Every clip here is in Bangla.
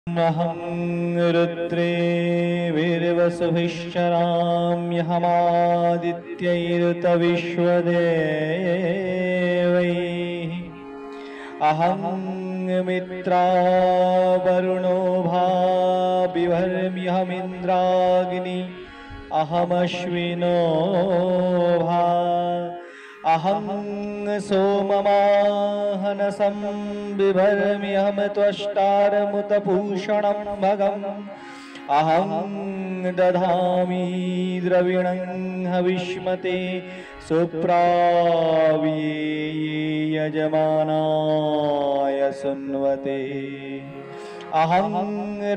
महं रुद्रे वीरवसुभिश्चराम्यहमादित्यैरुतविश्वदेवैः अहं मित्रा वरुणो भा बिभर्म्यहमिन्द्राग्नि अहमश्विनो भा अहं सोममाहनसं बिभर्म्यहं त्वष्टारमुतपूषणं भगम् अहं दधामि द्रविणं हविष्मते सुप्राव्ये यजमानाय सुन्वते अहं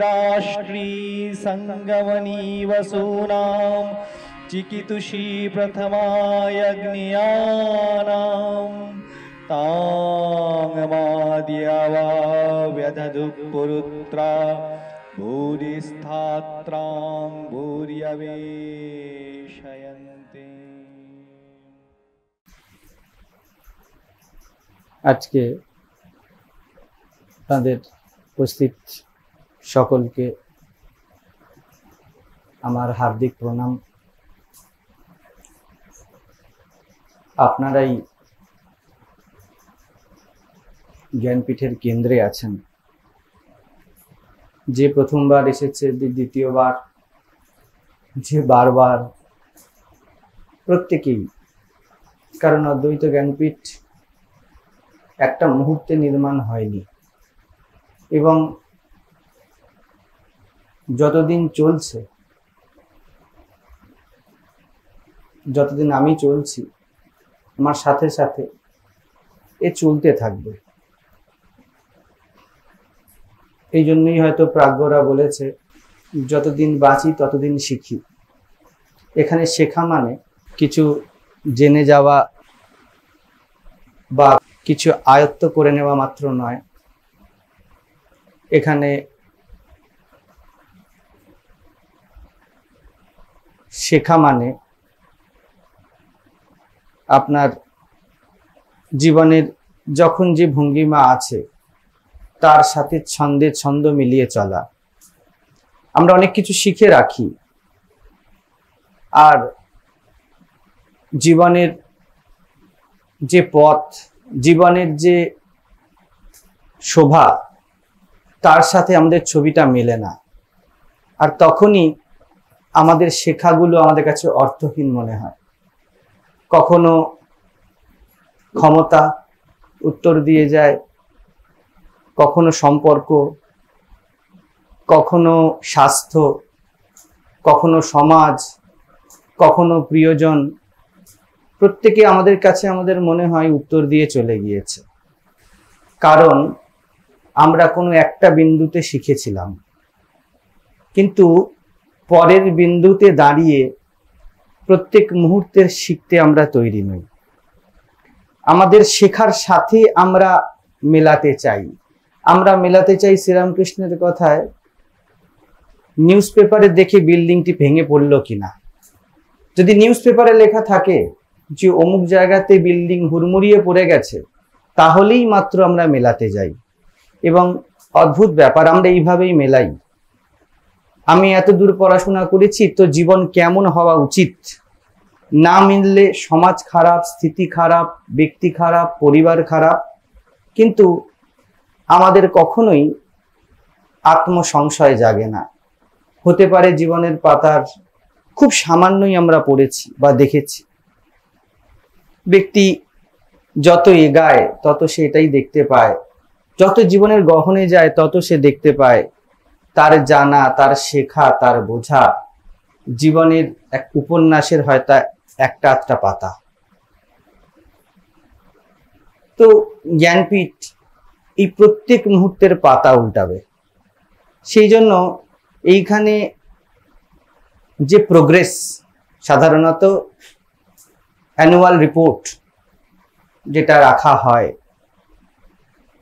राष्ट्री संगमनी वसूनां चिकितुषी प्रथमायज्ञानां तांगमाद्यवा व्यधदुपुरुत्रा भूरिस्थात्रां भूर्यवेशयन्ते। আজকে তাদের উপস্থিত সকলকে আমার হার্দিক প্রণাম। আপনারাই জ্ঞানপীঠের কেন্দ্রে আছেন। যে প্রথমবার এসেছে, দ্বিতীয়বার, যে বারবার, প্রত্যেকেই। কারণ অদ্বৈত জ্ঞানপীঠ একটা মুহূর্তে নির্মাণ হয়নি, এবং যতদিন চলছে, যতদিন আমি চলছি, আমার সাথে সাথে এ চলতে থাকবে। এই জন্যই হয়তো প্রাজ্ঞরা বলেছে, যতদিন বাঁচি ততদিন শিখি। এখানে শেখা মানে কিছু জেনে যাওয়া বা কিছু আয়ত্ত করে নেওয়া মাত্র নয়। এখানে শেখা মানে আপনার জীবনের যখন যে ভঙ্গিমা আছে তার সাথে ছন্দে ছন্দ মিলিয়ে চলা। আমরা অনেক কিছু শিখে রাখি, আর জীবনের যে পথ, জীবনের যে শোভা, তার সাথে আমাদের ছবিটা মেলে না। আর তখনই আমাদের শেখাগুলো আমাদের কাছে অর্থহীন মনে হয়। কখনো ক্ষমতা উত্তর দিয়ে যায়, কখনো সম্পর্ক, কখনো স্বাস্থ্য, কখনো সমাজ, কখনো প্রিয়জন। প্রত্যেকে আমাদের কাছে আমাদের মনে হয় উত্তর দিয়ে চলে গিয়েছে, কারণ আমরা কোনো একটা বিন্দুতে শিখেছিলাম, কিন্তু পরের বিন্দুতে দাঁড়িয়ে প্রত্যেক মুহূর্তের শিখতে আমরা তৈরি নই। আমাদের শেখার সাথে আমরা মেলাতে চাই। আমরা মেলাতে চাই শ্রীরামকৃষ্ণের কথায়, নিউজ পেপারে দেখে বিল্ডিংটি ভেঙে পড়লো কিনা। যদি নিউজ পেপারে লেখা থাকে যে অমুক জায়গাতে বিল্ডিং হুড়মুড়িয়ে পড়ে গেছে, তাহলেই মাত্র আমরা মেলাতে যাই। এবং অদ্ভুত ব্যাপার, আমরা এইভাবেই মেলাই। আমি এত দূর পড়াশোনা করেছি, তো জীবন কেমন হওয়া উচিত, না মিললে সমাজ খারাপ, স্থিতি খারাপ, ব্যক্তি খারাপ, পরিবার খারাপ। কিন্তু আমাদের কখনোই আত্মসংশয় জাগে না। হতে পারে জীবনের পাতার খুব সামান্যই আমরা পড়েছি বা দেখেছি। ব্যক্তি যত এগায় তত সে এটাই দেখতে পায়, যত জীবনের গহনে যায় তত সে দেখতে পায় তার জানা, তার শেখা, তার বোঝা জীবনের এক উপন্যাসের হয়তো একটা আধটা পাতা। তো জ্ঞানপীঠ এই প্রত্যেক মুহূর্তের পাতা উল্টাবে। সেই জন্য এইখানে যে প্রোগ্রেস, সাধারণত অ্যানুয়াল রিপোর্ট যেটা রাখা হয়,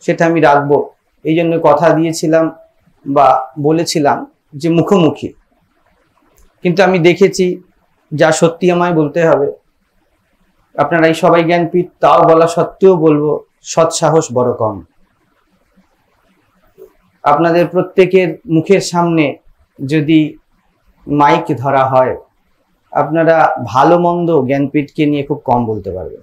সেটা আমি রাখবো। এই জন্য কথা দিয়েছিলাম বা বলেছিলাম যে মুখোমুখি, কিন্তু আমি দেখেছি যা সত্যি আমায় বলতে হবে, আপনারাই সবাই জ্ঞানপীঠ, তাও বলা সত্ত্বেও বলবো সৎসাহস বড় কম। আপনাদের প্রত্যেকের মুখের সামনে যদি মাইক ধরা হয়, আপনারা ভালো মন্দ জ্ঞানপীঠকে নিয়ে খুব কম বলতে পারবেন।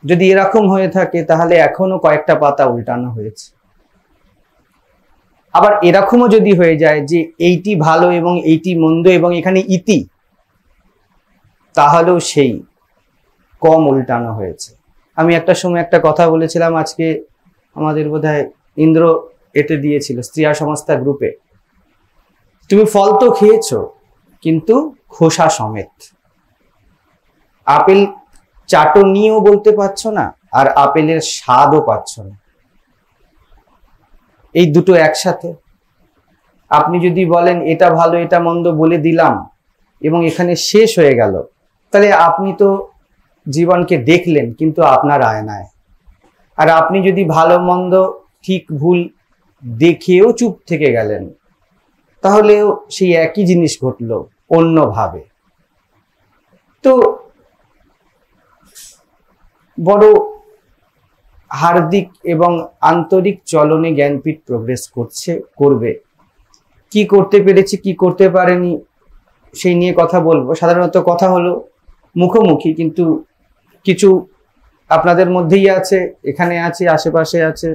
যদি এরকম হয়ে থাকে তাহলে এখনো কয়েকটা পাতা উল্টানো হয়েছে। আবার এরকমও যদি হয়ে যায় যে এইটি ভালো এবং এইটি মন্দ এবং এখানে ইতি, তাহলেও সেই কম উল্টানো হয়েছে। আমি একটা সময় একটা কথা বলেছিলাম, আজকে আমাদের বোধহয় ইন্দ্র এতে দিয়েছিল স্ত্রিয়া সংস্থা গ্রুপে, তুমি ফল তো খেয়েছো কিন্তু খোসা সমেত। আপেল চাটনিও বলতে পারছো না, আর আপেলের স্বাদও পাচ্ছ না। এই দুটো একসাথে। আপনি যদি বলেন এটা ভালো এটা মন্দ বলে দিলাম এবং এখানে শেষ হয়ে গেল, তাহলে আপনি তো জীবনকে দেখলেন কিন্তু আপনার আয়নায়। আর আপনি যদি ভালো মন্দ ঠিক ভুল দেখেও চুপ থেকে গেলেন, তাহলেও সেই একই জিনিস ঘটলো অন্যভাবে। তো বড় হার্দিক এবং আন্তরিক চলনে জ্ঞানপীঠ প্রোগ্রেস করবে। কি করতে পেরেছি কি করতে পারেনি সেই নিয়ে কথা বলবো। সাধারণত কথা হলো মুখোমুখি, কিন্তু কিছু আপনাদের মধ্যেই আছে, এখানে আছে, আশেপাশে আছে,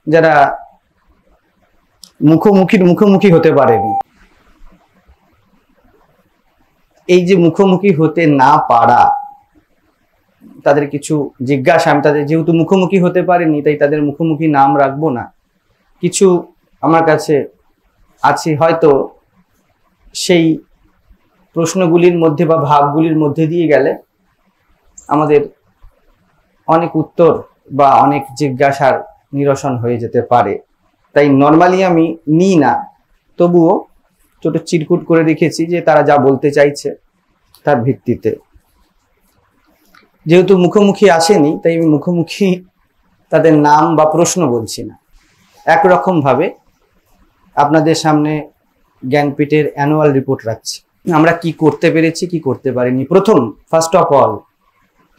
যারা মুখোমুখি হতে পারেনি। এই যে মুখোমুখি হতে না পারা, তাদের কিছু জিজ্ঞাসা, আমি তাদের যেহেতু মুখোমুখি হতে পারেনি তাই তাদের মুখোমুখি নাম রাখবো না। কিছু আমার কাছে আছে, হয়তো সেই প্রশ্নগুলির মধ্যে বা ভাবগুলির মধ্যে দিয়ে গেলে আমাদের অনেক উত্তর বা অনেক জিজ্ঞাসার নিরসন হয়ে যেতে পারে। তাই নর্মালি আমি নিই না, তবুও ছোট চিরকুট করে রেখেছি যে তারা যা বলতে চাইছে তার ভিত্তিতে। যেহেতু মুখোমুখি আসেনি তাই আমি মুখোমুখি তাদের নাম বা প্রশ্ন বলছি না। একরকম ভাবে আপনাদের সামনে জ্ঞানপীঠের অ্যানুয়াল রিপোর্ট রাখছি, আমরা কি করতে পেরেছি কি করতে পারিনি। প্রথম, ফার্স্ট অফ অল,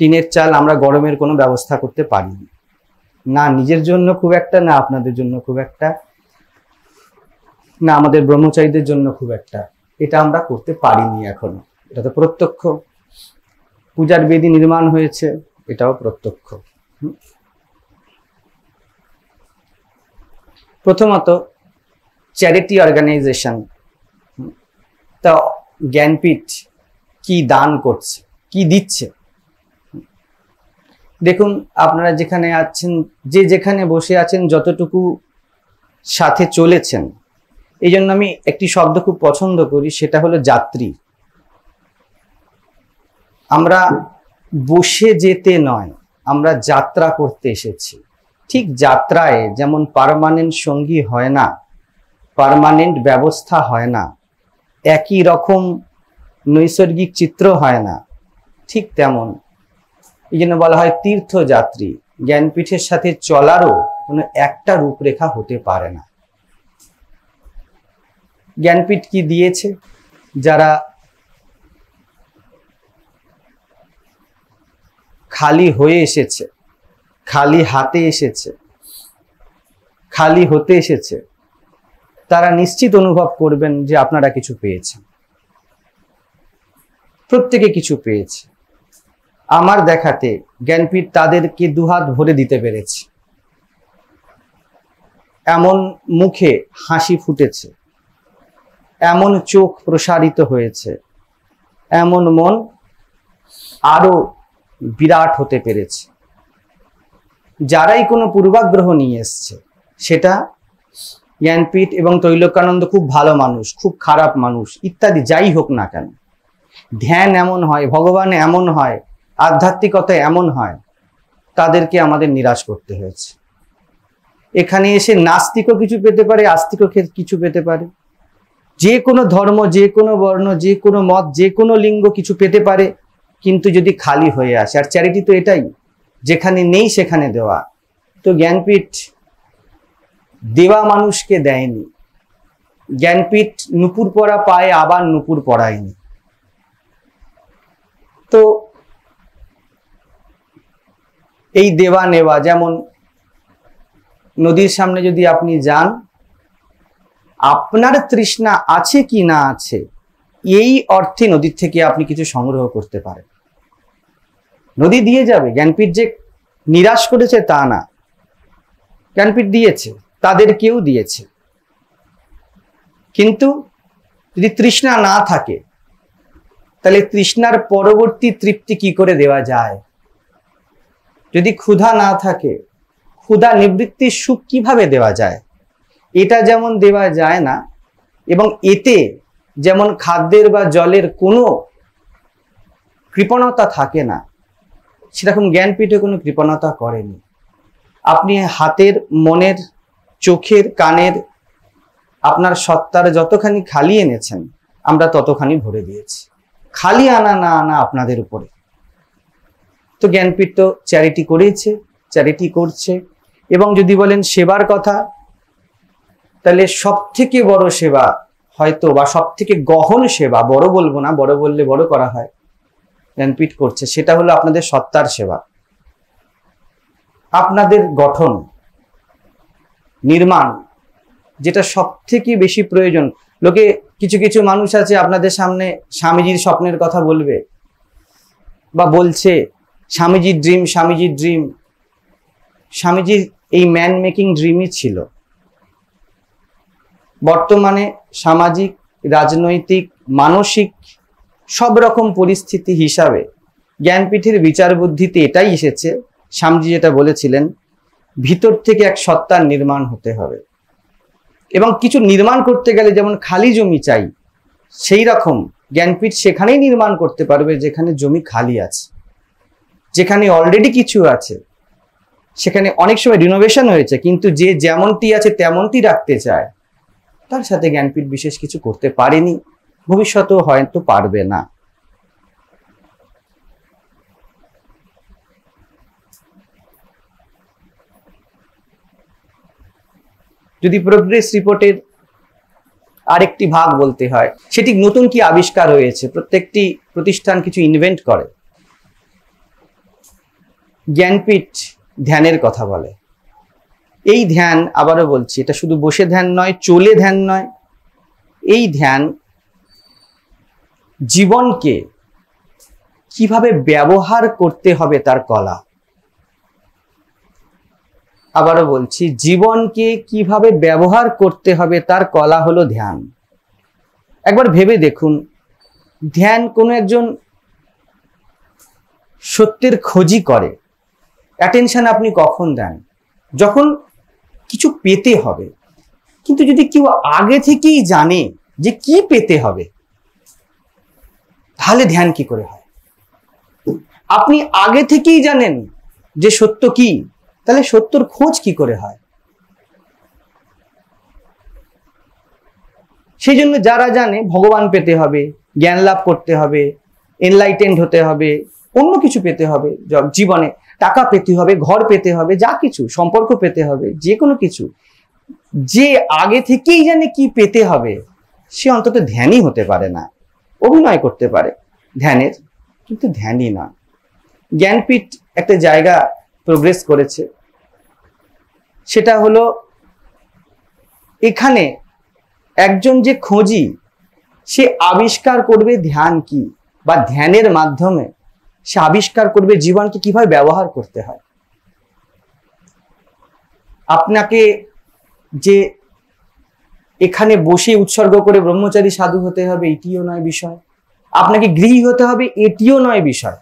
টিনের চাল আমরা গরমের কোনো ব্যবস্থা করতে পারিনি, না নিজের জন্য খুব একটা, না আপনাদের জন্য খুব একটা, না আমাদের ব্রহ্মচারীদের জন্য খুব একটা। এটা আমরা করতে পারিনি এখনো, এটা তো প্রত্যক্ষ। পূজার বেদি নির্মাণ হয়েছে, এটাও প্রত্যক্ষ। প্রথমত চ্যারিটি অর্গানাইজেশন, তা জ্ঞানপীঠ কি দান করছে, কি দিচ্ছে। দেখুন, আপনারা যেখানে আছেন, যে যেখানে বসে আছেন, যতটুকু সাথে চলেছেন, এই জন্য আমি একটি শব্দ খুব পছন্দ করি, সেটা হলো যাত্রী। আমরা বসে যেতে নয়, আমরা যাত্রা করতে এসেছি। ঠিক যাত্রায় যেমন পার্মানেন্ট সঙ্গী হয় না, পার্মানেন্ট ব্যবস্থা হয় না, একই রকম নৈসর্গিক চিত্র হয় না, ঠিক তেমন এই জন্য বলা হয় তীর্থযাত্রী। জ্ঞানপীঠের সাথে চলারও কোনো একটা রূপরেখা হতে পারে না। জ্ঞানপীঠ কি দিয়েছে? যারা খালি হয়ে এসেছে, খালি হাতে এসেছে, খালি হতে এসেছে, তারা নিশ্চিত অনুভব করবেন যে আপনারা কিছু পেয়েছেন। প্রত্যেকে কিছু পেয়েছে। আমার দেখাতে জ্ঞানপীঠ তাদেরকে দুহাত ভরে দিতে পেরেছে। এমন মুখে হাসি ফুটেছে, এমন চোখ প্রসারিত হয়েছে, এমন মন আরো বিরাট হতে পেরেছে। যারাই কোনো পূর্বাগ্রহ নিয়ে এসছে, সেটা জ্ঞানপীঠ এবং ত্রৈলোক্যানন্দ খুব ভালো মানুষ, খুব খারাপ মানুষ ইত্যাদি যাই হোক না কেন, ধ্যান এমন হয়, ভগবান এমন হয়, আধ্যাত্মিকতা এমন হয়, তাদেরকে আমাদের নিরাশ করতে হয়েছে। এখানে এসে নাস্তিকও কিছু পেতে পারে, আস্তিকও কিছু পেতে পারে, যে কোনো ধর্ম, যে কোনো বর্ণ, যে কোনো মত, যে কোনো লিঙ্গ কিছু পেতে পারে, কিন্তু যদি খালি হয়ে আসে। আর চ্যারিটি তো এটাই, যেখানে নেই সেখানে দেওয়া। তো জ্ঞানপীঠ দেওয়া মানুষকে দেয়নি। জ্ঞানপীঠ নুপুর পরা পায়ে আবার নুপুর পরায়নি। তো এই দেওয়া নেওয়া, যেমন নদীর সামনে যদি আপনি যান, আপনার তৃষ্ণা আছে কি না আছে এই অর্থে নদীর থেকে আপনি কিছু সংগ্রহ করতে পারেন। নদী দিয়ে যাবে, জ্ঞানপীঠ যে নিরাশ করেছে তা না, জ্ঞানপীঠ দিয়েছে, তাদেরকেও দিয়েছে। কিন্তু যদি তৃষ্ণা না থাকে তাহলে তৃষ্ণার পরবর্তী তৃপ্তি কি করে দেওয়া যায়? যদি ক্ষুধা না থাকে, ক্ষুধা নিবৃত্তির সুখ কিভাবে দেওয়া যায়? এটা যেমন দেওয়া যায় না, এবং এতে যেমন খাদ্যের বা জলের কোনো কৃপণতা থাকে না, সেরকম জ্ঞানপীঠে কোনো কৃপণতা করেনি। আপনি হাতের, মনের, চোখের, কানের, আপনার সত্তার যতখানি খালি এনেছেন আমরা ততখানি ভরে দিয়েছি। খালি আনা না আনা আপনাদের উপরে। তো জ্ঞানপীঠ তো চ্যারিটি করেছে, চ্যারিটি করছে। এবং যদি বলেন সেবার কথা, তাহলে সব থেকে বড় সেবা হয়তো, বা সব থেকে গহন সেবা, বড় বলবো না, বড় বললে বড় করা হয়, জ্ঞানপীঠ করছে, সেটা হলো আপনাদের সত্তার সেবা। আপনাদের গঠন, নির্মাণ, যেটা সব থেকে বেশি প্রয়োজন। লোকে, কিছু কিছু মানুষ আছে আপনাদের সামনে স্বামীজির স্বপ্নের কথা বলবে বা বলছে স্বামীজির ড্রিম, স্বামীজির ড্রিম। স্বামীজির এই ম্যান মেকিং ড্রিমই ছিল। বর্তমানে সামাজিক, রাজনৈতিক, মানসিক সব রকম পরিস্থিতি হিসাবে জ্ঞানপীঠের বিচার বুদ্ধিতে এটাই এসেছে, স্বামীজি যেটা বলেছিলেন, ভিতর থেকে এক সত্তার নির্মাণ হতে হবে। এবং কিছু নির্মাণ করতে গেলে যেমন খালি জমি চাই, সেই রকম জ্ঞানপীঠ সেখানেই নির্মাণ করতে পারবে যেখানে জমি খালি আছে, যেখানে অলরেডি কিছু আছে, সেখানে অনেক সময় রিনোভেশন হয়েছে, কিন্তু যে যেমনটি আছে তেমনটি রাখতে চায়, তার সাথে জ্ঞানপীঠ বিশেষ কিছু করতে পারেনি, ভবিষ্যতেও হয়তো পারবে না। যদি প্রোগ্রেস রিপোর্টের আরেকটি ভাগ বলতে হয়, সেটি নতুন কি আবিষ্কার হয়েছে। প্রত্যেকটি প্রতিষ্ঠান কিছু ইনভেন্ট করে। জ্ঞানপীঠ ধ্যানের কথা বলে। এই ধ্যান, আবারও বলছি, এটা শুধু বসে ধ্যান নয়, চলে ধ্যান নয়। এই ধ্যান জীবনকে কিভাবে ব্যবহার করতে হবে তার কলা। আবারও বলছি, জীবনকে কিভাবে ব্যবহার করতে হবে তার কলা হলো ধ্যান। একবার ভেবে দেখুন, ধ্যান কোনো একজন সত্যের খোঁজি করে। অ্যাটেনশন আপনি কখন দেন? যখন কিছু পেতে হবে। কিন্তু যদি কেউ আগে থেকেই জানে যে কি পেতে হবে, তাহলে ধ্যান কি করে হয়? আপনি আগে থেকেই জানেন যে সত্য কি, তাহলে সত্যর খোঁজ কি করে হয়? সেই জন্য যারা জানে ভগবান পেতে হবে, জ্ঞান লাভ করতে হবে, এনলাইটেন্ড হতে হবে, অন্য কিছু পেতে হবে জীবনে, টাকা পেতে হবে, ঘর পেতে হবে, যা কিছু, সম্পর্ক পেতে হবে, যে কোনো কিছু, যে আগে থেকেই জানে কি পেতে হবে, সে অন্তত ধ্যানই হতে পারে না। অভিনয় করতে পারে ধ্যানের, কিন্তু ধ্যানই না। জ্ঞানপীঠ একটা জায়গা প্রোগ্রেস করেছে, সেটা হলো এখানে একজন যে খোঁজি, সে আবিষ্কার করবে ধ্যান কি, বা ধ্যানের মাধ্যমে সে আবিষ্কার করবে জীবনকে কিভাবে ব্যবহার করতে হয়। আপনাকে যে এখানে বসে উৎসর্গ করে ব্রহ্মচারী সাধু হতে হবে এটিও নয় বিষয়, আপনাকে গৃহী হতে হবে এটিও নয় বিষয়,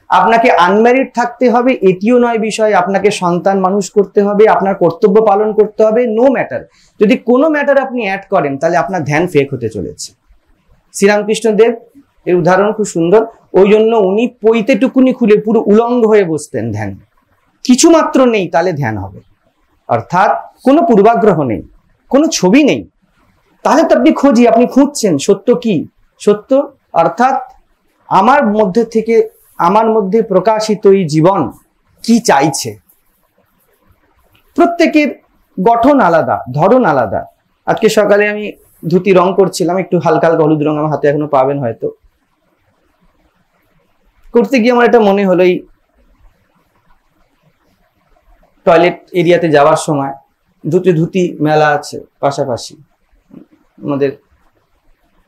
আপনাকে আনম্যারিড থাকতে হবে এটিও নয় বিষয়, আপনাকে সন্তান মানুষ করতে হবে, আপনার কর্তব্য পালন করতে হবে, নো ম্যাটার। যদি কোনো ম্যাটার আপনি অ্যাড করেন তাহলে আপনার ধ্যান ফেক হতে চলেছে। শ্রীরামকৃষ্ণদেব এর উদাহরণ খুব সুন্দর। ওই জন্য উনি পৈতে টুকুনি খুলে পুরো উলঙ্গ হয়ে বসতেন ধ্যান। কিছু মাত্র নেই তাহলে ধ্যান হবে, অর্থাৎ কোনো পূর্বাগ্রহ নেই, কোনো ছবি নেই, তাহলে তো আপনি খোঁজি, আপনি খুঁজছেন সত্য কি। সত্য অর্থাৎ আমার মধ্যে থেকে, আমার মধ্যে প্রকাশিত এই জীবন কি চাইছে। প্রত্যেকের গঠন আলাদা, ধরন আলাদা। আজকে সকালে আমি ধুতি রং করছিলাম, একটু হালকা হালকা হলুদ রং আমার হাতে এখনো পাবেন হয়তো। করতে গিয়ে আমার এটা মনে হলো, টয়লেট এরিয়াতে যাওয়ার সময় ধুতি মেলা আছে পাশাপাশি, আমাদের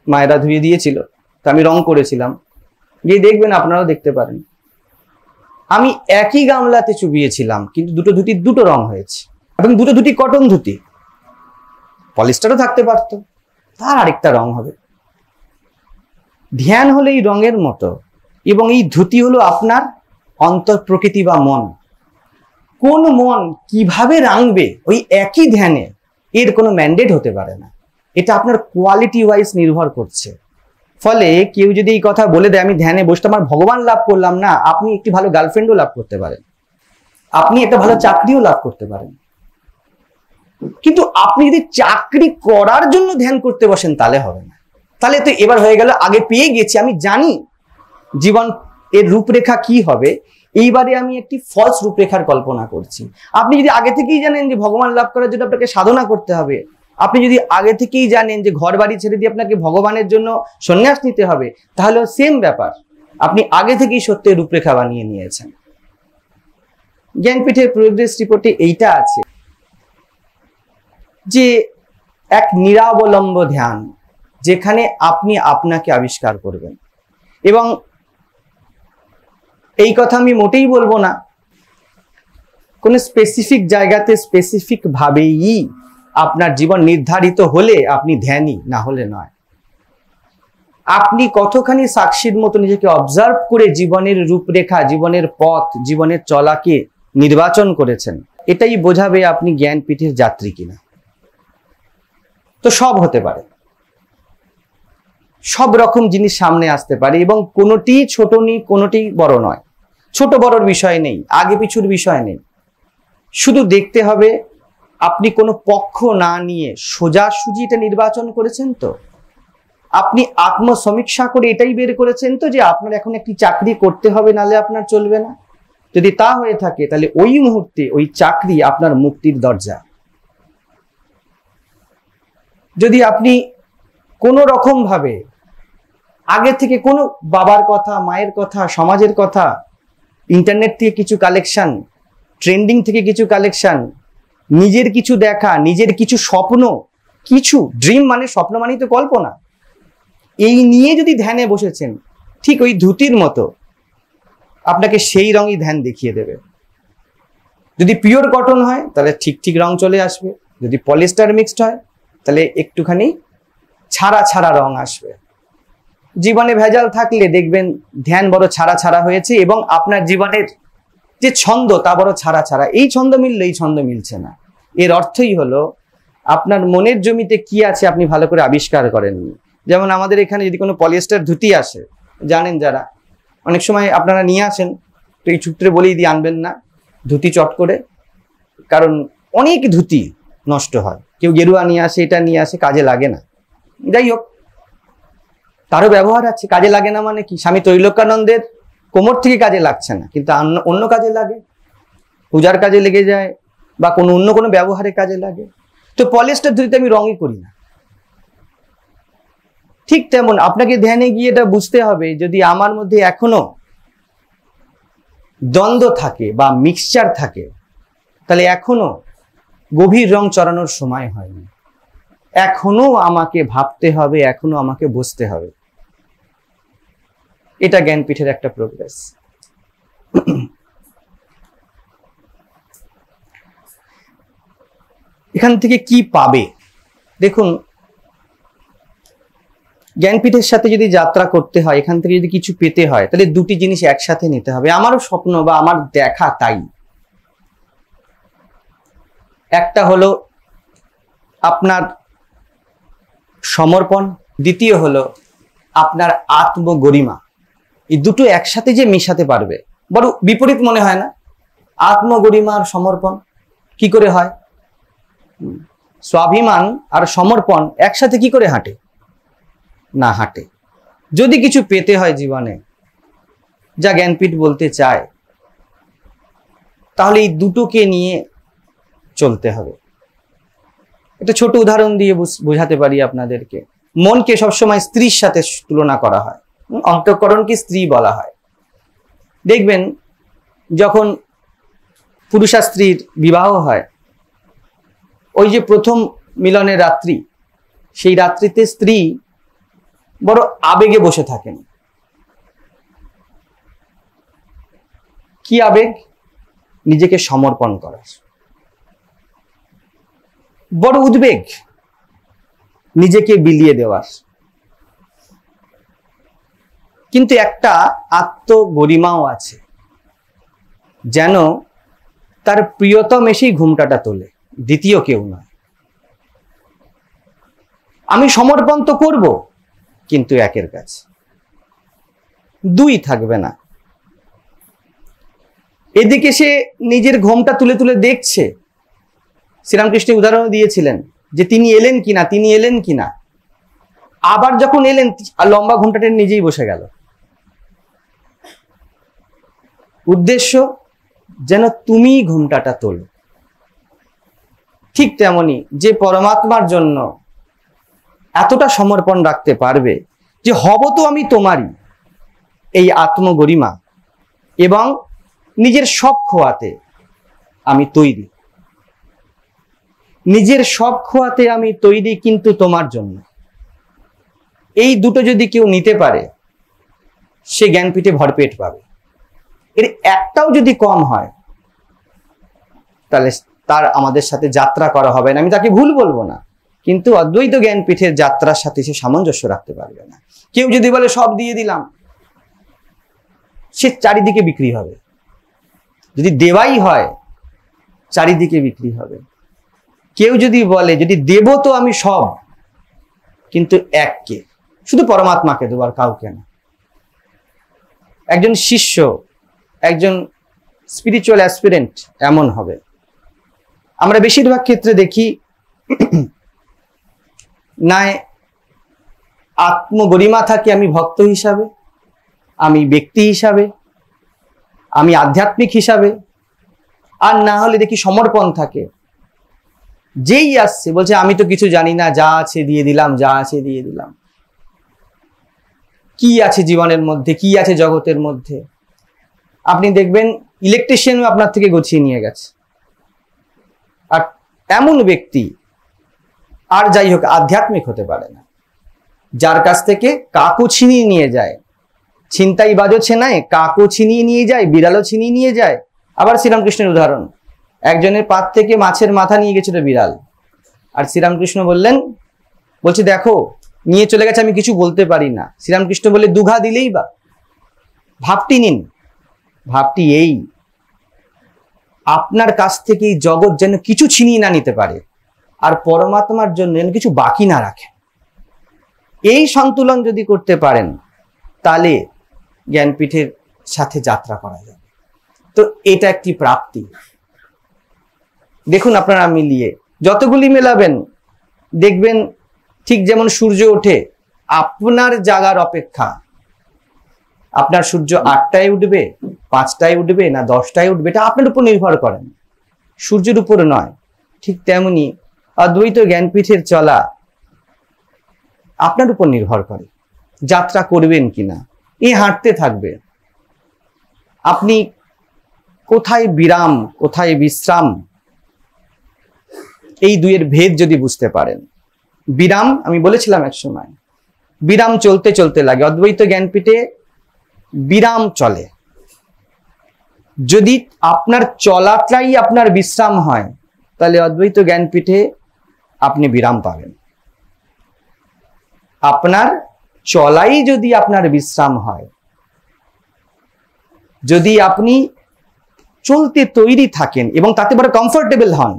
মায়েরা ধুয়ে দিয়েছিল, তা আমি রং করেছিলাম, গিয়ে দেখবেন, আপনারাও দেখতে পারেন, আমি একই গামলাতে চুবিয়েছিলাম কিন্তু দুটো ধুতির দুটো রং হয়েছে, এবং দুটো ধুতি কটন ধুতি, পলিস্টারও থাকতে পারত, তার আরেকটা রং হবে। ধ্যান হলো এই রঙের মতো, এবং এই ধুতি হলো আপনার অন্তর প্রকৃতি বা মন। কোন মন কিভাবে রাঙবে ওই একই ধ্যানে, এর কোনো ম্যান্ডেট হতে পারে না, এটা আপনার কোয়ালিটি ওয়াইজ নির্ভর করছে। ফলে কেউ যদি এই কথা বলে দেয় আমি ধ্যানে বসতে আমার ভগবান লাভ করলাম না, আপনি একটি ভালো গার্লফ্রেন্ডও লাভ করতে পারেন, আপনি একটা ভালো চাকরিও লাভ করতে পারেন, কিন্তু আপনি যদি চাকরি করার জন্য ধ্যান করতে বসেন তাহলে হবে না। তাহলে তো এবার হয়ে গেল, আগে পেয়ে গেছি, আমি জানি জীবন এর রূপরেখা কি হবে, এইবারে আমি একটি ফলস রূপরেখার কল্পনা করছি। আপনি যদি আগে থেকেই জানেন যে ভগবান লাভ করার জন্য আপনাকে সাধনা করতে হবে, আপনি যদি আগে থেকেই জানেন যে ঘর বাড়ি ছেড়ে দিয়ে আপনাকে ভগবানের জন্য সন্ন্যাস নিতে হবে, তাহলে সেম ব্যাপার, আপনি আগে থেকেই সত্যের রূপরেখা বানিয়ে নিয়েছেন। জ্ঞানপীঠের প্রোগ্রেস রিপোর্টে এইটা আছে যে এক নিরাবলম্ব ধ্যান, যেখানে আপনি আপনাকে আবিষ্কার করবেন। এবং এই কথা আমি মোটেই বলবো না কোনো স্পেসিফিক জায়গাতে স্পেসিফিক ভাবেই আপনার জীবন নির্ধারিত হলে আপনি ধ্যানী, না হলে নয়। আপনি কতখানি সাক্ষীর মতো নিজেকে অবজার্ভ করে জীবনের রূপরেখা, জীবনের পথ, জীবনের চলাকে নির্বাচন করেছেন, এটাই বোঝাবে আপনি জ্ঞানপীঠের যাত্রী কিনা। তো সব হতে পারে, সব রকম জিনিস সামনে আসতে পারে, এবং কোনোটি ছোট নেই, কোনোটি বড় নয়, ছোট বড়র বিষয় নেই, আগে পিছুর বিষয় নেই। শুধু দেখতে হবে আপনি কোনো পক্ষ না নিয়ে সোজাসুজি এটা নির্বাচন করেছেন তো, আপনি আত্মসমীক্ষা করে এটাই বের করেছেন তো যে আপনার এখন একটি চাকরি করতে হবে, নালে আপনার চলবে না। যদি তা হয়ে থাকে তাহলে ওই মুহূর্তে ওই চাকরি আপনার মুক্তির দরজা। যদি আপনি কোনো রকম ভাবে আগে থেকে কোনো বাবার কথা, মায়ের কথা, সমাজের কথা, ইন্টারনেট থেকে কিছু কালেকশন, ট্রেন্ডিং থেকে কিছু কালেকশন, নিজের কিছু দেখা, নিজের কিছু স্বপ্ন, কিছু ড্রিম, মানে স্বপ্ন মানেই তো কল্পনা, এই নিয়ে যদি ধ্যানে বসেছেন, ঠিক ওই ধুতির মতো আপনাকে সেই রঙই ধ্যান দেখিয়ে দেবে। যদি পিওর কটন হয় তাহলে ঠিক ঠিক রং চলে আসবে, যদি পলিস্টার মিক্সড হয় তাহলে একটুখানি ছাড়া ছাড়া রং আসবে। জীবনে ভেজাল থাকলে দেখবেন ধ্যান বড় ছাড়া ছাড়া হয়েছে, এবং আপনার জীবনের যে ছন্দ তা বড় ছাড়া ছাড়া। এই ছন্দ মিললে এই ছন্দ মিলছে না, এর অর্থই হলো আপনার মনের জমিতে কি আছে আপনি ভালো করে আবিষ্কার করেননি। যেমন আমাদের এখানে যদি কোনো পলিয়েস্টার ধুতি আসে, জানেন যারা, অনেক সময় আপনারা নিয়ে আসেন, তো এই সূত্রে বলেই দিয়ে আনবেন না ধুতি চট করে, কারণ অনেক ধুতি নষ্ট হয়। কেউ গেরুয়া নিয়ে আসে, এটা নিয়ে আসে, কাজে লাগে না। যাই হোক, তারও ব্যবহার আছে, কাজে লাগে না মানে কি? স্বামী ত্রৈলোক্যানন্দের কোমর থেকে কাজে লাগছে না, কিন্তু অন্য কাজে লাগে, পূজার কাজে লেগে যায়, বা অন্য কোনো ব্যবহারের কাজে লাগে। তো পলিয়েস্টার ধুতিতে আমি রঙই করি না। ঠিক তেমন আপনাকে ধ্যানে গিয়ে এটা বুঝতে হবে, যদি আমার মধ্যে এখনো দ্বন্দ্ব থাকে বা মিক্সচার থাকে, তাহলে এখনো গভীর রং চড়ানোর সময় হয়নি, এখনো আমাকে ভাবতে হবে, এখনো আমাকে বসতে হবে। এটা জ্ঞানপীঠের একটা প্রোগ্রেস। এখান থেকে কি পাবে দেখুন, জ্ঞানপীঠের সাথে যদি যাত্রা করতে হয়, এখান থেকে যদি কিছু পেতে হয়, তাহলে দুটি জিনিস একসাথে নিতে হবে। আমারও স্বপ্ন বা আমার দেখা তাই। একটা হলো আপনার সমর্পণ, দ্বিতীয় হলো আপনার আত্মগরিমা। এই দুটো একসাথে যে মিশাতে পারবে, বড় বিপরীত মনে হয় না? আত্মগরিমা আর সমর্পণ কি করে হয়? স্বাভিমান আর সমর্পণ একসাথে কি করে হাঁটে? না হাঁটে। যদি কিছু পেতে হয় জীবনে, যা জ্ঞানপীঠ বলতে চায়, তাহলে এই দুটোকে নিয়ে চলতে হবে। একটা ছোট উদাহরণ দিয়ে বোঝাতে পারি আপনাদেরকে। মনকে সবসময় স্ত্রীর সাথে তুলনা করা হয়, অন্তঃকরণকে স্ত্রী বলা হয়। দেখবেন যখন পুরুষ আর স্ত্রীর বিবাহ হয়, ওই যে প্রথম মিলনের রাত্রি, সেই রাত্রিতে স্ত্রী বড় আবেগে বসে থাকেন। কি আবেগ? নিজেকে সমর্পণ করার বড় উদ্বেগ, নিজেকে বিলিয়ে দেওয়ার। কিন্তু একটা আত্মগরিমাও আছে, যেন তার প্রিয়তম এসেই ঘুমটাটা তোলে, দ্বিতীয় কেউ নয়। আমি সমর্পণ তো করব, কিন্তু একের কাছে, দুই থাকবে না। এদিকে সে নিজের ঘুমটা তুলে তুলে দেখছে। শ্রীরামকৃষ্ণ উদাহরণ দিয়েছিলেন যে তিনি এলেন কিনা, তিনি এলেন কিনা। আবার যখন এলেন, লম্বা ঘুমটাটা নিজেই বসে গেল। উদ্দেশ্য যেন তুমি ঘুমটাটা তোলো। ঠিক তেমনি যে পরমাত্মার জন্য এতটা সমর্পণ রাখতে পারবে যে হব তো আমি তোমারই, এই আত্মগরিমা এবং নিজের সব খোয়াতে আমি তৈরি, নিজের সব খোয়াতে আমি তৈরি কিন্তু তোমার জন্য, এই দুটো যদি কেউ নিতে পারে, সে জ্ঞানপীঠে ভরপেট পাবে। এর একটাও যদি কম হয়, তাহলে তার আমাদের সাথে যাত্রা করা হবে না। আমি তাকে ভুল বলবো না, কিন্তু অদ্বৈত জ্ঞানপীঠের যাত্রার সাথে সে সামঞ্জস্য রাখতে পারবে না। কেউ যদি বলে সব দিয়ে দিলাম, সে চারিদিকে বিক্রি হবে। যদি দেওয়াই হয়, চারিদিকে বিক্রি হবে। কেউ যদি বলে যদি দেব তো আমি সব, কিন্তু এককে, শুধু পরমাত্মাকে দেবার, কাউকে না। একজন শিষ্য, একজন স্পিরিচুয়াল অ্যাসপিরেন্ট এমন হবে। আমরা বেশিরভাগ ক্ষেত্রে দেখি নাই আত্মগরিমা থাকে আমি ভক্ত হিসাবে, আমি ব্যক্তি হিসাবে, আমি আধ্যাত্মিক হিসাবে, আর না হলে দেখি সমর্পণ থাকে। যেই আসছে বলছে আমি তো কিছু জানি না, যা আছে দিয়ে দিলাম, যা আছে দিয়ে দিলাম। কি আছে জীবনের মধ্যে, কি আছে জগতের মধ্যে? আপনি দেখবেন ইলেকট্রিশিয়ানও আপনার থেকে গুছিয়ে নিয়ে গেছে। আর এমন ব্যক্তি আর যাই হোক আধ্যাত্মিক হতে পারে না, যার কাছ থেকে কাকু ছিনিয়ে নিয়ে যায়। ছিনতাই বাজও ছেনায়, কাকু ছিনিয়ে নিয়ে যায়, বিড়ালও ছিনিয়ে নিয়ে যায়। আবার শ্রীরামকৃষ্ণের উদাহরণ, একজনের পাত থেকে মাছের মাথা নিয়ে গেছিল বিড়াল, আর শ্রীরামকৃষ্ণ বললেন, বলছে দেখো নিয়ে চলে গেছে, আমি কিছু বলতে পারি না। শ্রীরামকৃষ্ণ বলে দুঘা দিলেই বা। ভাবটি নিন, ভাবটি এই, আপনার কাছ থেকে এই জগৎ যেন কিছু ছিনিয়ে না নিতে পারে, আর পরমাত্মার জন্য যেন কিছু বাকি না রাখে। এই সন্তুলন যদি করতে পারেন, তাহলে জ্ঞানপীঠের সাথে যাত্রা করা যাবে। তো এটা একটি প্রাপ্তি। দেখুন আপনারা মিলিয়ে যতগুলি মেলাবেন, দেখবেন ঠিক যেমন সূর্য ওঠে আপনার জাগার অপেক্ষা, আপনার সূর্য 8টায় উঠবে, 5টায় উঠবে না 10টায় উঠবে, এটা আপনার উপর নির্ভর করেন, সূর্যের উপর নয়। ঠিক তেমনি অদ্বৈত জ্ঞানপীঠের চলা আপনার উপর নির্ভর করে, যাত্রা করবেন কিনা। এই হাঁটতে থাকবে, আপনি কোথায় বিরাম, কোথায় বিশ্রাম, এই দুইয়ের ভেদ যদি বুঝতে পারেন। বিরাম আমি বলেছিলাম এক সময়, বিরাম চলতে চলতে লাগে। অদ্বৈত জ্ঞানপীঠে বিরাম চলে। যদি আপনার চলাটাই আপনার বিশ্রাম হয়, তাহলে অদ্বৈত জ্ঞানপীঠে আপনি বিরাম পাবেন। আপনার চলাই যদি আপনার বিশ্রাম হয়, যদি আপনি চলতে তৈরি থাকেন এবং তাতে বড় কমফোর্টেবল হন,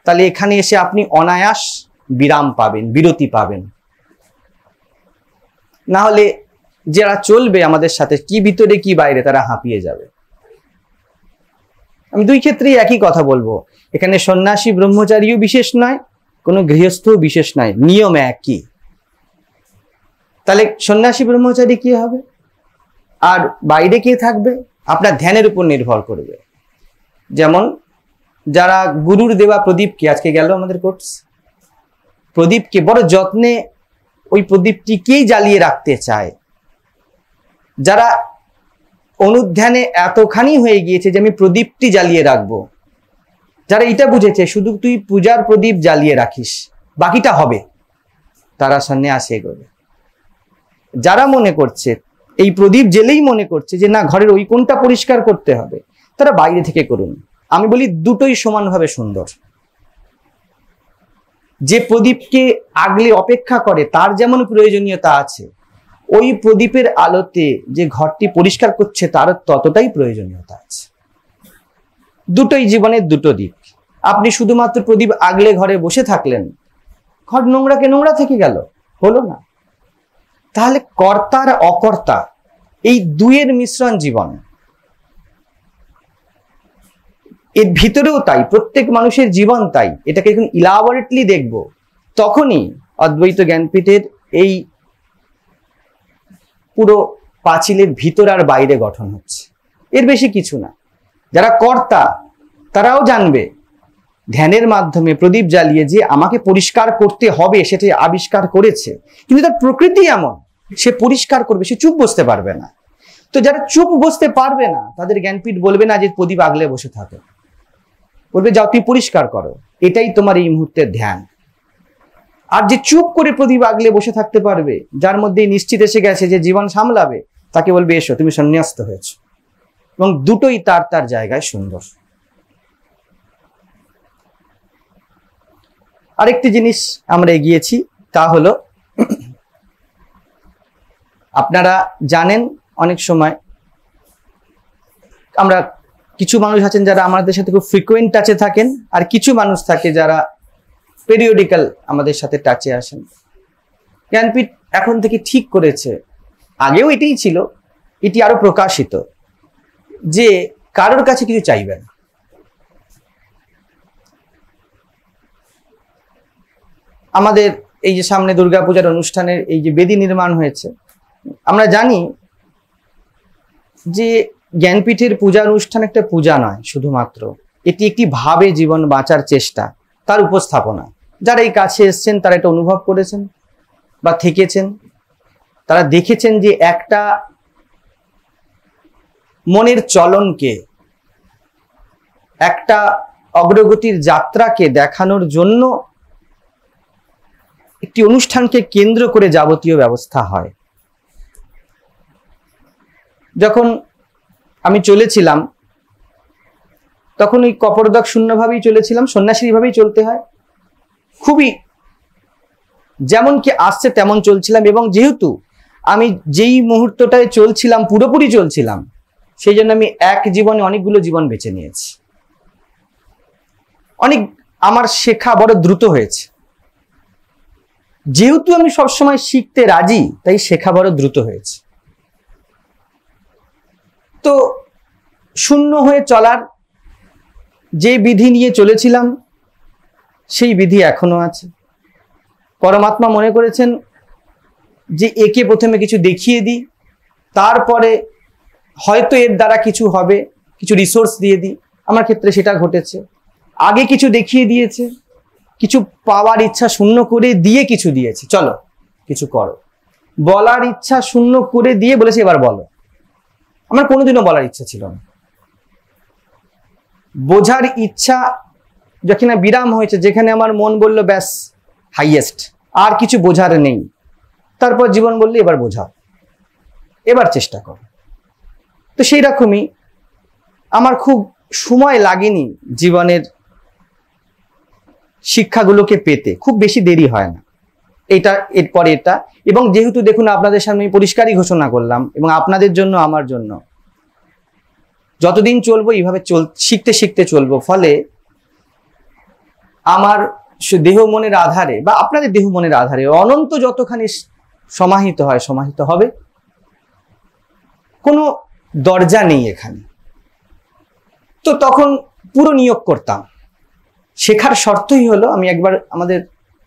তাহলে এখানে এসে আপনি অনায়াস বিরাম পাবেন, বিরতি পাবেন। না হলে যারা চলবে আমাদের সাথে, কি ভিতরে কি বাইরে, তারা হাঁপিয়ে যাবে। আমি দুই ক্ষেত্রেই একই কথা বলবো, এখানে সন্ন্যাসী ব্রহ্মচারীও বিশেষ নয়, কোনো গৃহস্থও বিশেষ নয়, নিয়ম একই। তাহলে সন্ন্যাসী ব্রহ্মচারী কি হবে আর বাইরে কে থাকবে, আপনার ধ্যানের উপর নির্ভর করবে। যেমন যারা গুরুর দেওয়া প্রদীপকে, আজকে গেল আমাদের কোর্স, প্রদীপকে বড় যত্নে ওই প্রদীপটিকেই জ্বালিয়ে রাখতে চায়, যারা অনুধ্যানে এতখানি হয়ে গিয়েছে যে আমি প্রদীপটি জ্বালিয়ে রাখবো। যারা এটা বুঝেছে শুধু তুই পূজার প্রদীপ জ্বালিয়ে রাখিস, বাকিটা হবে, তারা সন্ন্যাসে এগোবে। যারা মনে করছে এই প্রদীপ জেলেই মনে করছে যে না ঘরের ওই কোণটা পরিষ্কার করতে হবে, তারা বাইরে থেকে করুন। আমি বলি দুটোই সমানভাবে সুন্দর। যে প্রদীপকে আগলে অপেক্ষা করে তার যেমন প্রয়োজনীয়তা আছে, ওই প্রদীপের আলোতে যে ঘরটি পরিষ্কার করছে তারও ততটাই প্রয়োজনীয়তা আছে। দুটোই জীবনের দুটো দিক। আপনি শুধুমাত্র প্রদীপ আগলে ঘরে বসে থাকলেন, ঘর নোংরাকে নোংরা থেকে গেল, হলো না। তাহলে কর্তা আর অকর্তা এই দুইয়ের মিশ্রণ জীবন। এর ভিতরেও তাই, প্রত্যেক মানুষের জীবন তাই। এটাকে এখন ইলাবোরেটলি দেখব, তখনই অদ্বৈত জ্ঞানপীঠের এই পুরো পাঁচিলের ভিতর আর বাইরে গঠন হচ্ছে। এর বেশি কিছু না। যারা কর্তা তারাও জানবে ধ্যানের মাধ্যমে প্রদীপ জ্বালিয়ে যে আমাকে পরিষ্কার করতে হবে সেটা আবিষ্কার করেছে, কিন্তু তার প্রকৃতি এমন, সে পরিষ্কার করবে, সে চুপ বসতে পারবে না। তো যারা চুপ বসতে পারবে না তাদের জ্ঞানপীঠ বলবে না যে প্রদীপ আগলে বসে থাকো, বলবে যাও তুই পরিষ্কার করো, এটাই তোমার এই মুহূর্তের ধ্যান। আর যে চুপ করে প্রদীপ আগলে বসে থাকতে পারবে, যার মধ্যে নিশ্চিত এসে গেছে যে জীবন সামলাবে, তাকে বলবে এসো তুমি সন্ন্যস্ত হয়েছো। এবং দুটোই তার তার জায়গায় সুন্দর। আরেকটি জিনিস আমরা এগিয়েছি, তা হলো আপনারা জানেন অনেক সময় আমরা কিছু মানুষ আছেন যারা আমাদের সাথে খুব ফ্রিকোয়েন্ট টাচে থাকেন, আর কিছু মানুষ থাকে যারা পেরিওডিক্যাল আমাদের সাথে টাচে আসেন। জ্ঞানপীঠ এখন থেকে ঠিক করেছে, আগেও এটাই ছিল, এটি আরো প্রকাশিত, যে কারোর কাছে কিছু চাইবে না। আমাদের এই যে সামনে দুর্গাপূজার অনুষ্ঠানের এই যে বেদি নির্মাণ হয়েছে, আমরা জানি যে জ্ঞানপীঠের পূজা অনুষ্ঠান একটা পূজা নয় শুধুমাত্র, এটি একটি ভাবে জীবন বাঁচার চেষ্টা, তার উপস্থাপনা। যারা এই কাছে এসছেন তারা এটা অনুভব করেছেন বা থেকেছেন, তারা দেখেছেন যে একটা মনের চলনকে, একটা অগ্রগতির যাত্রাকে দেখানোর জন্য একটি অনুষ্ঠানকে কেন্দ্র করে যাবতীয় ব্যবস্থা হয়। যখন আমি চলেছিলাম তখন ওই কপরদক শূন্যভাবেই চলেছিলাম, সন্ন্যাসী ভাবেই চলতে হয়, খুবই যেমন কি আসছে তেমন চলছিলাম। এবং যেহেতু আমি যেই মুহূর্তটায় চলছিলাম পুরোপুরি চলছিলাম, সেই জন্য আমি এক জীবনে অনেকগুলো জীবন বেছে নিয়েছি। অনেক আমার শেখা বড় দ্রুত হয়েছে। যেহেতু আমি সবসময় শিখতে রাজি, তাই শেখা বড় দ্রুত হয়েছে। তো শূন্য হয়ে চলার যে বিধি নিয়ে চলেছিলাম সেই বিধি এখনো আছে। পরমাত্মা মনে করেছেন যে একে প্রথমে কিছু দেখিয়ে দিই, তারপরে হয়তো এর দ্বারা কিছু হবে, কিছু রিসোর্স দিয়ে দিই। আমার ক্ষেত্রে সেটা ঘটেছে। আগে কিছু দেখিয়ে দিয়েছে, কিছু পাওয়ার ইচ্ছা শূন্য করে দিয়ে কিছু দিয়েছে, চলো কিছু করো। বলার ইচ্ছা শূন্য করে দিয়ে বলেছে এবার বলো। আমার কোনোদিনও বলার ইচ্ছা ছিল না। বোঝার ইচ্ছা যেখানে বিরাম হয়েছে, যেখানে আমার মন বললো ব্যাস হাইয়েস্ট, আর কিছু বোঝার নেই, তারপর জীবন বললে এবার বোঝাও, এবার চেষ্টা করো। তো সেই রকমই আমার খুব সময় লাগেনি জীবনের শিক্ষাগুলোকে পেতে, খুব বেশি দেরি হয় না, এটা এরপরে এটা। এবং যেহেতু দেখুন আপনাদের সামনে পরিষ্কারই ঘোষণা করলাম, এবং আপনাদের জন্য আমার জন্য যতদিন চলবো এইভাবে শিখতে শিখতে চলবো। ফলে আমার দেহ মনের আধারে বা আপনাদের দেহ মনের আধারে অনন্ত যতখানি সমাহিত হয়, সমাহিত হবে। কোনো দরজা নেই এখানে। তো তখন পুরো নিয়োগ করতাম। শেখার শর্তই হলো, আমি একবার আমাদের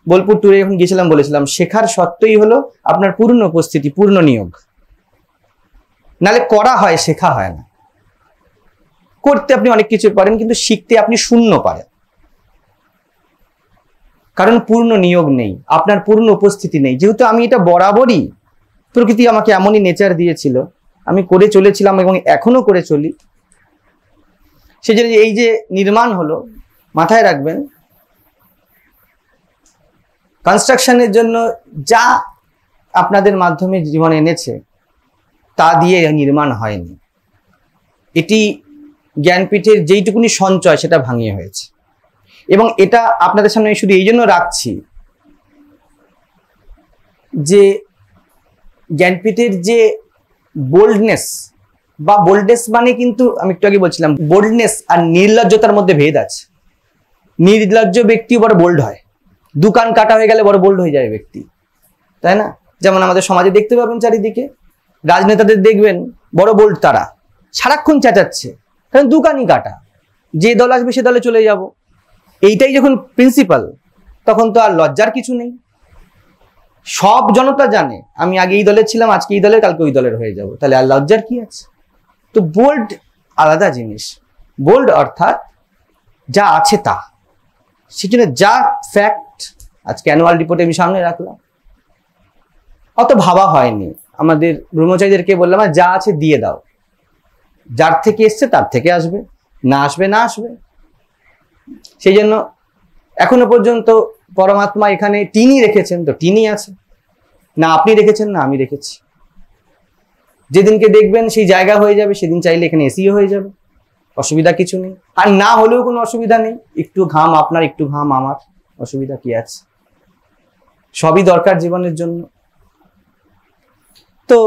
বোলপুর ট্যুরে যখন গিয়েছিলাম বলেছিলাম, শেখার শর্তই হলো আপনার পূর্ণ উপস্থিতি, পূর্ণ নিয়োগ। নালে করা হয়, শেখা হয় না। করতে আপনি অনেক কিছু পারেন, কিন্তু শিখতে আপনি শূন্য পারেন, কারণ পূর্ণ নিয়োগ নেই, আপনার পূর্ণ উপস্থিতি নেই। যেহেতু আমি এটা বরাবরই, প্রকৃতি আমাকে এমনই নেচার দিয়েছিল আমি করে চলেছিলাম এবং এখনো করে চলি। সেই জন্য এই যে নির্মাণ হলো, মাথায় রাখবেন কনস্ট্রাকশনের জন্য যা আপনাদের মাধ্যমে জীবন এনেছে তা দিয়ে নির্মাণ হয়নি। এটি জ্ঞানপীঠের যেইটুকুনি সঞ্চয় সেটা ভাঙিয়ে হয়েছে। এবং এটা আপনাদের সামনে শুধু এই জন্য রাখছি যে জ্ঞানপীঠের যে বোল্ডনেস বা বোল্ডনেস মানে কিন্তু আমি একটু আগে বলছিলাম বোল্ডনেস আর নির্লজ্জতার মধ্যে ভেদ আছে। নির্লজ্জ ব্যক্তি বড় বোল্ড হয়, দোকান কাটা হয়ে গেলে বড় বোল্ড হয়ে যায় ব্যক্তি, তাই না? যেমন আমাদের সমাজে দেখতে পাবেন চারিদিকে রাজনেতাদের দেখবেন বড় বোল্ড, তারা সারাক্ষণ চেঁচাচ্ছে কারণ দোকানই কাটা, যে দল আসবে সে দলে চলে যাব। এইটাই যখন প্রিন্সিপাল তখন তো আর লজ্জার কিছু নেই। সব জনতা জানে আমি আগে এই দলের ছিলাম, আজকে এই দলের, কালকে ওই দলের হয়ে যাব, তাহলে আর লজ্জার কি আছে? তো বোল্ড আলাদা জিনিস। বোল্ড অর্থাৎ যা আছে তা, সেজন্য যা ফ্যাক্ট আজকে অ্যানুয়াল রিপোর্টে আমি সামনে রাখলাম, অত ভাবা হয়নি। আমাদের ব্রহ্মচারীদেরকে বললাম যা আছে দিয়ে দাও, যার থেকে এসছে তার থেকে আসবে, না আসবে না আসবে। সেই জন্য এখনো পর্যন্ত পরমাত্মা এখানে টিনই রেখেছেন, তো টিনই আছে, না আপনি রেখেছেন না আমি রেখেছি। যেদিনকে দেখবেন সেই জায়গা হয়ে যাবে সেদিন চাইলে এখানে এসিও হয়ে যাবে, অসুবিধা কিছু নেই। আর না হলেও কোনো অসুবিধা নেই, একটু ঘাম আপনার একটু ঘাম আমার, অসুবিধা কি আছে? সবই দরকার জীবনের জন্য। তো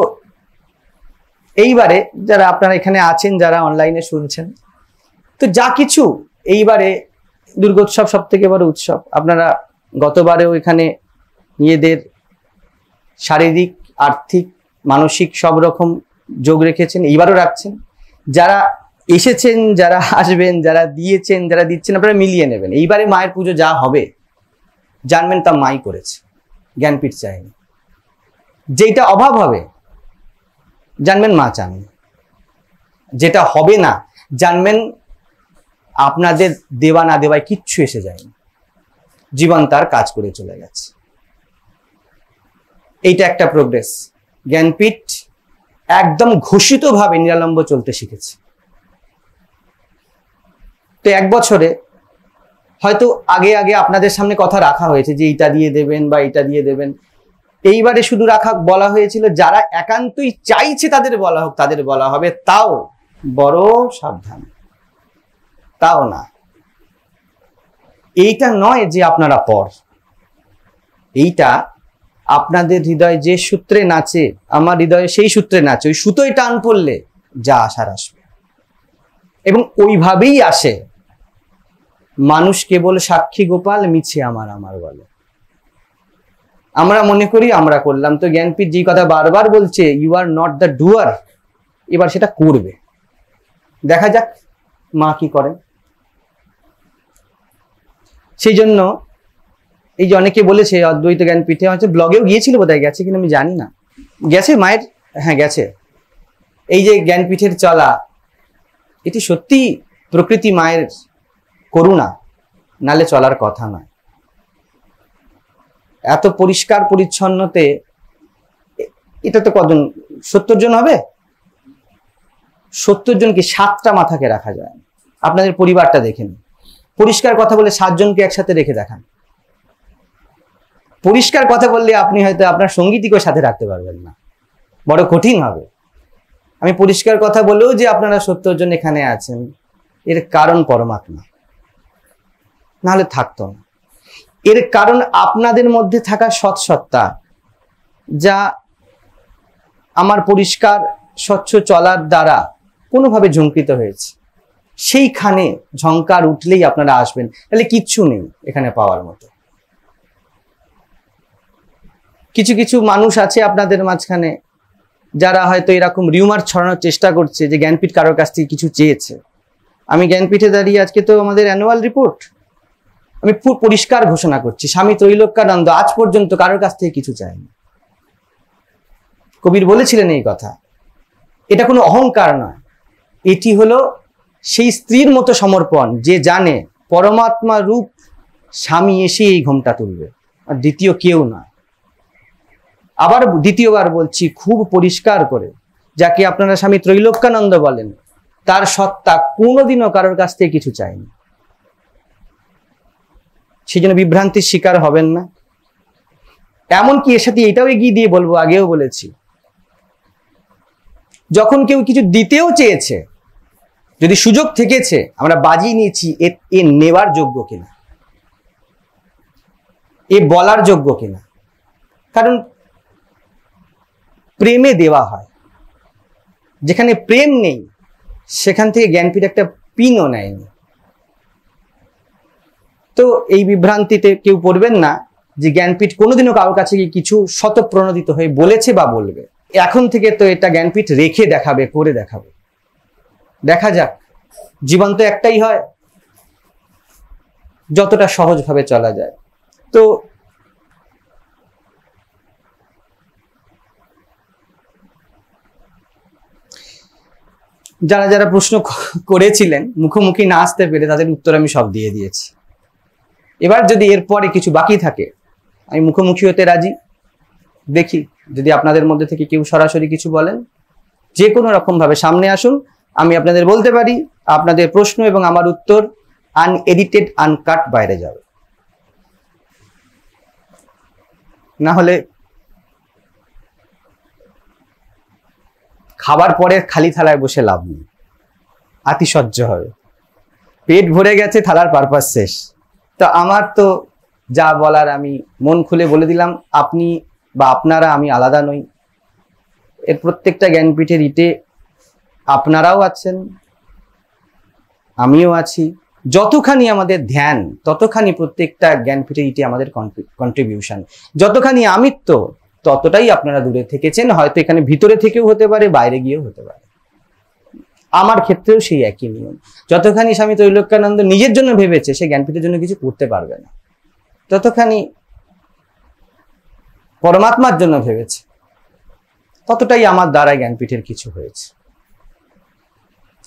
এইবারে যারা আপনারা এখানে আছেন, যারা অনলাইনে শুনছেন, তো যা কিছু এইবারে দুর্গোৎসব সব থেকে বড় উৎসব। আপনারা গতবারেও এখানে নিজেদের শারীরিক, আর্থিক, মানসিক সব রকম যোগ রেখেছেন, এইবারও রাখছেন। যারা এসেছেন, যারা আসবেন, যারা দিয়েছেন, যারা দিচ্ছেন, আপনারা মিলিয়ে নেবেন। এইবারে মায়ের পুজো যা হবে জানবেন তা মাই করেছে, জ্ঞানপীঠ চায়নি। যেটা অভাব হবে জানবেন মা চাননি, যেটা হবে না জানবেন আপনাদের দেওয়া না দেওয়ায় কিচ্ছু এসে যায়নি, জীবন তার কাজ করে চলে গেছে। এইটা একটা প্রোগ্রেস। জ্ঞানপীঠ একদম ঘোষিতভাবে নিরালম্ব চলতে শিখেছে। তো এক বছরে হয়তো আগে আগে আপনাদের সামনে কথা রাখা হয়েছে যে এইটা দিয়ে দেবেন বা এইটা দিয়ে দেবেন। এইবারে শুধু রাখা বলা হয়েছিল যারা একান্তই চাইছে তাদের বলা হোক, তাদের বলা হবে, তাও বড় সাবধান। তাও না, এইটা নয় যে আপনারা পর, এইটা আপনাদের হৃদয় যে সূত্রে নাচে, আমার হৃদয়ে সেই সূত্রে নাচে। ওই সুতোয় টান পড়লে যা আসার আসবে, এবং ওইভাবেই আসে। মানুষ কেবল সাক্ষী গোপাল, মিছে আমার আমার বলে। আমরা মনে করি আমরা করলাম, তো জ্ঞানপীঠ যে কথা বারবার বলছে ইউ আর নট দ্য ডুয়ার, এবার সেটা করবে। দেখা যাক মা কি করেন। সেই জন্য এই যে অনেকে বলেছে অদ্বৈত জ্ঞানপীঠে, হয়তো ব্লগেও গিয়েছিল, বোধহয় গেছে কিনা আমি জানি না, গেছে মায়ের, হ্যাঁ গেছে। এই যে জ্ঞানপীঠের চলা, এটি সত্যি প্রকৃতি মায়ের করুণা, নালে চলার কথা নয়। এত পরিষ্কার পরিচ্ছন্নতে এটা তো কজন, 70 জন হবে? 70 জনকে 7টা মাথাকে রাখা যায়। আপনাদের পরিবারটা দেখেন, পরিষ্কার কথা বলে 7 জনকে একসাথে রেখে দেখান। পরিষ্কার কথা বললে আপনি হয়তো আপনার সঙ্গীটিকেও সাথে রাখতে পারবেন না, বড় কঠিন হবে। আমি পরিষ্কার কথা বলেও যে আপনারা 70 জন এখানে আছেন, এর কারণ পরমাত্মা, নাহলে থাকতো না। এর কারণ আপনাদের মধ্যে থাকা সৎসত্তা, যা আমার পরিষ্কার স্বচ্ছ চলার দ্বারা কোনোভাবে ঝঙ্কৃত হয়েছে। সেইখানে ঝঙ্কার উঠলেই আপনারা আসবেন, তাহলে কিচ্ছু নেই এখানে পাওয়ার মতো। কিছু কিছু মানুষ আছে আপনাদের মাঝখানে যারা হয়তো এরকম রিউমার ছড়ানোর চেষ্টা করছে যে জ্ঞানপীঠ কারোর কাছ থেকে কিছু চেয়েছে। আমি জ্ঞানপীঠে দাঁড়িয়ে, আজকে তো আমাদের অ্যানুয়াল রিপোর্ট, আমি পরিষ্কার ঘোষণা করছি স্বামী ত্রৈলোক্যানন্দ আজ পর্যন্ত কারোর কাছ থেকে কিছু চায়নি। কবির বলেছিলেন এই কথা। এটা কোনো অহংকার নয়, এটি হলো সেই স্ত্রীর মতো সমর্পণ যে জানে পরমাত্মা রূপ স্বামী এসে এই ঘোমটা তুলবে, আর দ্বিতীয় কেউ নয়। আবার দ্বিতীয়বার বলছি খুব পরিষ্কার করে, যাকে আপনারা স্বামী ত্রৈলোক্যানন্দ বলেন, তার সত্তা কোনোদিনও কারোর কাছ থেকে কিছু চায়নি। সেই জন্য বিভ্রান্তির শিকার হবেন না। এমনকি এর সাথে এটাও এগিয়ে দিয়ে বলবো, আগেও বলেছি, যখন কেউ কিছু দিতেও চেয়েছে, যদি সুযোগ থেকেছে, আমরা বাজিয়ে নিয়েছি এ নেওয়ার যোগ্য কিনা, এ বলার যোগ্য কিনা। কারণ প্রেমে দেওয়া হয়, যেখানে প্রেম নেই সেখান থেকে জ্ঞানপীঠ একটা পিনও নেয়নি। তো এই বিভ্রান্তিতে কেউ পড়বেন না যে জ্ঞানপীঠ কোনোদিনও কারোর কাছে গিয়ে কিছু শতপ্রণোদিত হয়ে বলেছে বা বলবে। এখন থেকে তো এটা জ্ঞানপীঠ রেখে দেখাবে, করে দেখাবে। দেখা যাক, জীবন তো একটাই হয়, যতটা সহজভাবে চলা যায়। তো যারা যারা প্রশ্ন করেছিলেন মুখোমুখি না আসতে পেরে, তাদের উত্তর আমি সব দিয়ে দিয়েছি। এবার যদি এরপরে কিছু বাকি থাকে, আমি মুখোমুখি হতে রাজি। দেখি যদি আপনাদের মধ্যে থেকে কেউ সরাসরি কিছু বলেন, যে কোনো রকম ভাবে সামনে আসুন, আমি আপনাদের বলতে পারি আপনাদের প্রশ্ন এবং আমার উত্তর আনএডিটেড, আনকাট বাইরে যাবে। না হলে খাবার পরে খালি থালায় বসে লাভ নেই, আতিশয্য হবে। পেট ভরে গেছে, থালার পারপাস শেষ। তো আমার তো যা বলার আমি মন খুলে বলে দিলাম। আপনি বা আপনারা, আমি আলাদা নই। এর প্রত্যেকটা জ্ঞানপীঠের ইটে আপনারাও আছেন, আমিও আছি। যতখানি আমাদের ধ্যান, ততখানি প্রত্যেকটা জ্ঞানপীঠের ইটে আমাদের কন্ট্রিবিউশন। যতখানি আমিত্ব, ততটাই আপনারা দূরে থেকেছেন। হয়তো এখানে ভিতরে থেকেও হতে পারে, বাইরে গিয়েও হতে পারে। আমার ক্ষেত্রেও সেই একই নিয়ম। যতখানি স্বামী ত্রৈলোক্যানন্দ নিজের জন্য ভেবেছে, সে জ্ঞানপীঠের জন্য কিছু করতে পারবে না। ততখানি পরমাত্মার জন্য ভেবেছে, ততটাই আমার দ্বারা জ্ঞানপীঠের কিছু হয়েছে।